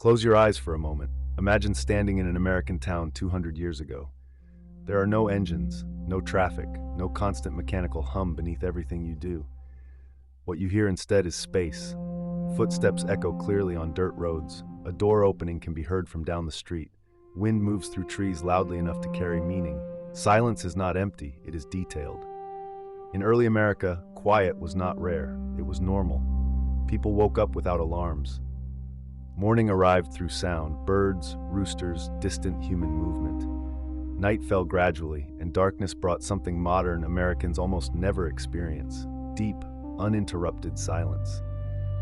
Close your eyes for a moment. Imagine standing in an American town 200 years ago. There are no engines, no traffic, no constant mechanical hum beneath everything you do. What you hear instead is space. Footsteps echo clearly on dirt roads. A door opening can be heard from down the street. Wind moves through trees loudly enough to carry meaning. Silence is not empty, it is detailed. In early America, quiet was not rare, it was normal. People woke up without alarms. Morning arrived through sound, birds, roosters, distant human movement. Night fell gradually, and darkness brought something modern Americans almost never experience: deep, uninterrupted silence.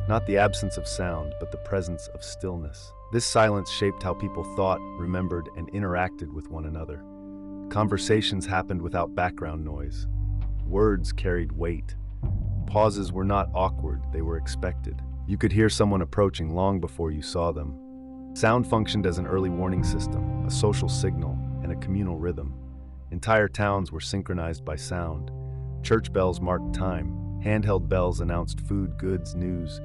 Not the absence of sound, but the presence of stillness. This silence shaped how people thought, remembered, and interacted with one another. Conversations happened without background noise. Words carried weight. Pauses were not awkward, they were expected. You could hear someone approaching long before you saw them. Sound functioned as an early warning system, a social signal, and a communal rhythm. Entire towns were synchronized by sound. Church bells marked time. Handheld bells announced food, goods, news.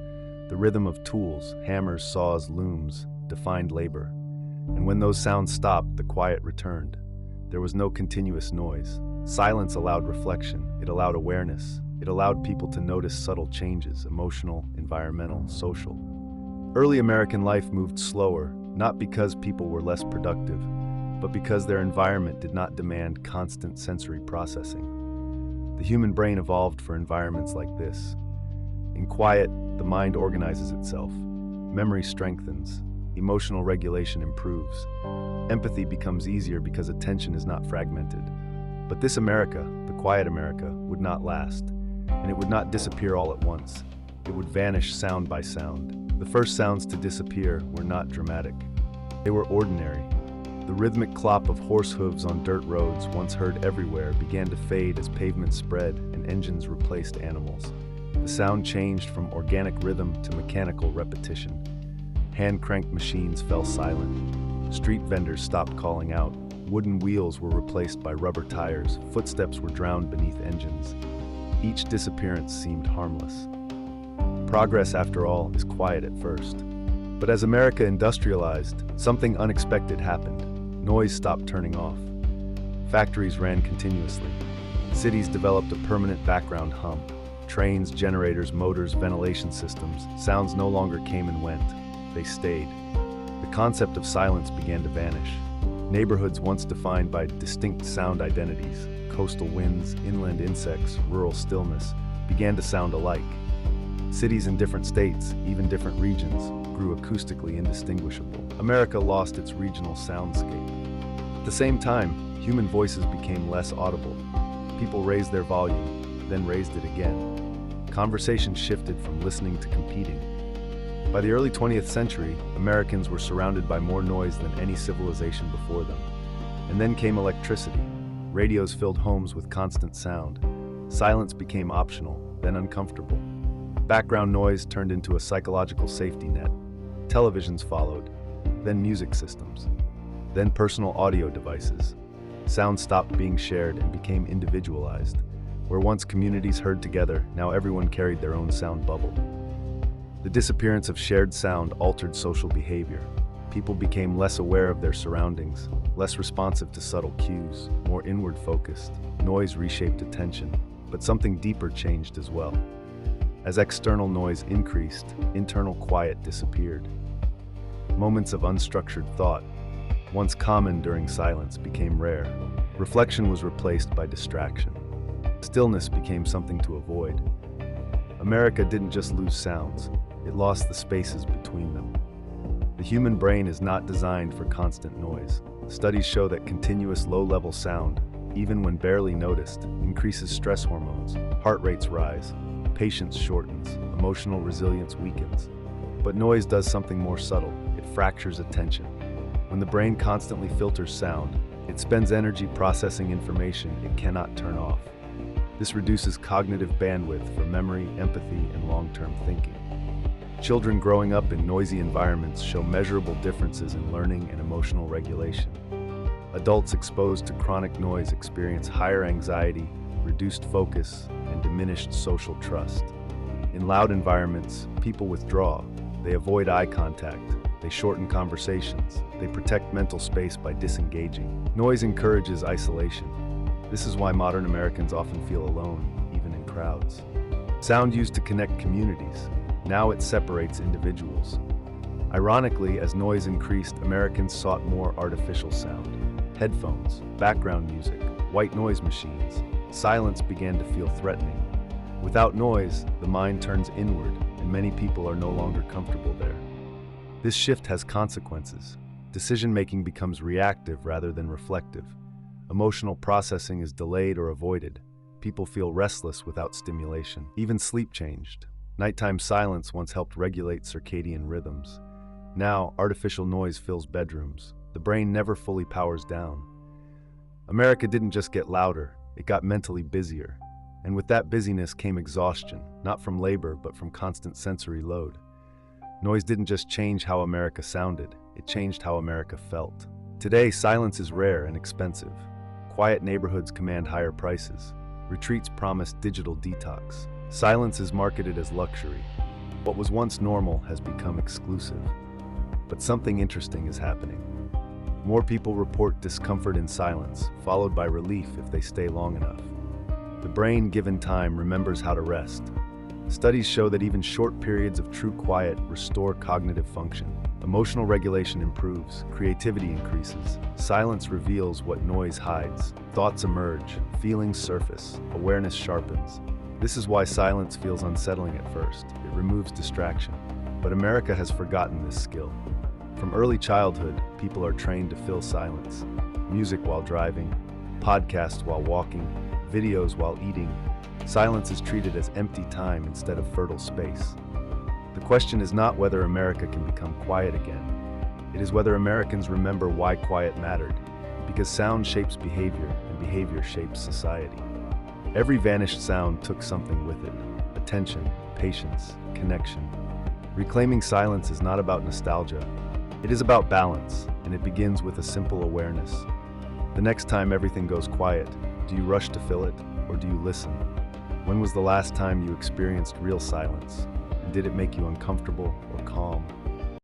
The rhythm of tools, hammers, saws, looms, defined labor. And when those sounds stopped, the quiet returned. There was no continuous noise. Silence allowed reflection. It allowed awareness. It allowed people to notice subtle changes, emotional, environmental, social. Early American life moved slower, not because people were less productive, but because their environment did not demand constant sensory processing. The human brain evolved for environments like this. In quiet, the mind organizes itself. Memory strengthens. Emotional regulation improves. Empathy becomes easier because attention is not fragmented. But this America, the quiet America, would not last. And it would not disappear all at once. It would vanish sound by sound. The first sounds to disappear were not dramatic. They were ordinary. The rhythmic clop of horse hooves on dirt roads, once heard everywhere, began to fade as pavements spread and engines replaced animals. The sound changed from organic rhythm to mechanical repetition. Hand-cranked machines fell silent. Street vendors stopped calling out. Wooden wheels were replaced by rubber tires. Footsteps were drowned beneath engines. Each disappearance seemed harmless. Progress, after all, is quiet at first. But as America industrialized, something unexpected happened. Noise stopped turning off. Factories ran continuously. Cities developed a permanent background hum. Trains, generators, motors, ventilation systems. Sounds no longer came and went. They stayed. The concept of silence began to vanish. Neighborhoods once defined by distinct sound identities, coastal winds, inland insects, rural stillness, began to sound alike. Cities in different states, even different regions, grew acoustically indistinguishable. America lost its regional soundscape. At the same time, human voices became less audible. People raised their volume, then raised it again. Conversations shifted from listening to competing. By the early 20th century, Americans were surrounded by more noise than any civilization before them. And then came electricity. Radios filled homes with constant sound. Silence became optional, then uncomfortable. Background noise turned into a psychological safety net. Televisions followed, then music systems, then personal audio devices. Sound stopped being shared and became individualized. Where once communities heard together, now everyone carried their own sound bubble. The disappearance of shared sound altered social behavior. People became less aware of their surroundings, less responsive to subtle cues, more inward-focused. Noise reshaped attention, but something deeper changed as well. As external noise increased, internal quiet disappeared. Moments of unstructured thought, once common during silence, became rare. Reflection was replaced by distraction. Stillness became something to avoid. America didn't just lose sounds, it lost the spaces between them. The human brain is not designed for constant noise. Studies show that continuous low-level sound, even when barely noticed, increases stress hormones, heart rates rise, patience shortens, emotional resilience weakens. But noise does something more subtle. It fractures attention. When the brain constantly filters sound, it spends energy processing information it cannot turn off. This reduces cognitive bandwidth for memory, empathy, and long-term thinking. Children growing up in noisy environments show measurable differences in learning and emotional regulation. Adults exposed to chronic noise experience higher anxiety, reduced focus, and diminished social trust. In loud environments, people withdraw. They avoid eye contact, they shorten conversations, they protect mental space by disengaging. Noise encourages isolation. This is why modern Americans often feel alone, even in crowds. Sound used to connect communities. Now it separates individuals. Ironically, as noise increased, Americans sought more artificial sound. Headphones, background music, white noise machines. Silence began to feel threatening. Without noise, the mind turns inward, and many people are no longer comfortable there. This shift has consequences. Decision-making becomes reactive rather than reflective. Emotional processing is delayed or avoided. People feel restless without stimulation. Even sleep changed. Nighttime silence once helped regulate circadian rhythms. Now, artificial noise fills bedrooms. The brain never fully powers down. America didn't just get louder, it got mentally busier. And with that busyness came exhaustion, not from labor, but from constant sensory load. Noise didn't just change how America sounded, it changed how America felt. Today, silence is rare and expensive. Quiet neighborhoods command higher prices. Retreats promise digital detox. Silence is marketed as luxury. What was once normal has become exclusive. But something interesting is happening. More people report discomfort in silence, followed by relief if they stay long enough. The brain, given time, remembers how to rest. Studies show that even short periods of true quiet restore cognitive function. Emotional regulation improves, creativity increases. Silence reveals what noise hides. Thoughts emerge, feelings surface, awareness sharpens. This is why silence feels unsettling at first. It removes distraction. But America has forgotten this skill. From early childhood, people are trained to fill silence. Music while driving, podcasts while walking, videos while eating. Silence is treated as empty time instead of fertile space. The question is not whether America can become quiet again. It is whether Americans remember why quiet mattered, because sound shapes behavior, and behavior shapes society. Every vanished sound took something with it: attention, patience, connection. Reclaiming silence is not about nostalgia. It is about balance, and it begins with a simple awareness. The next time everything goes quiet, do you rush to fill it, or do you listen? When was the last time you experienced real silence? And did it make you uncomfortable or calm?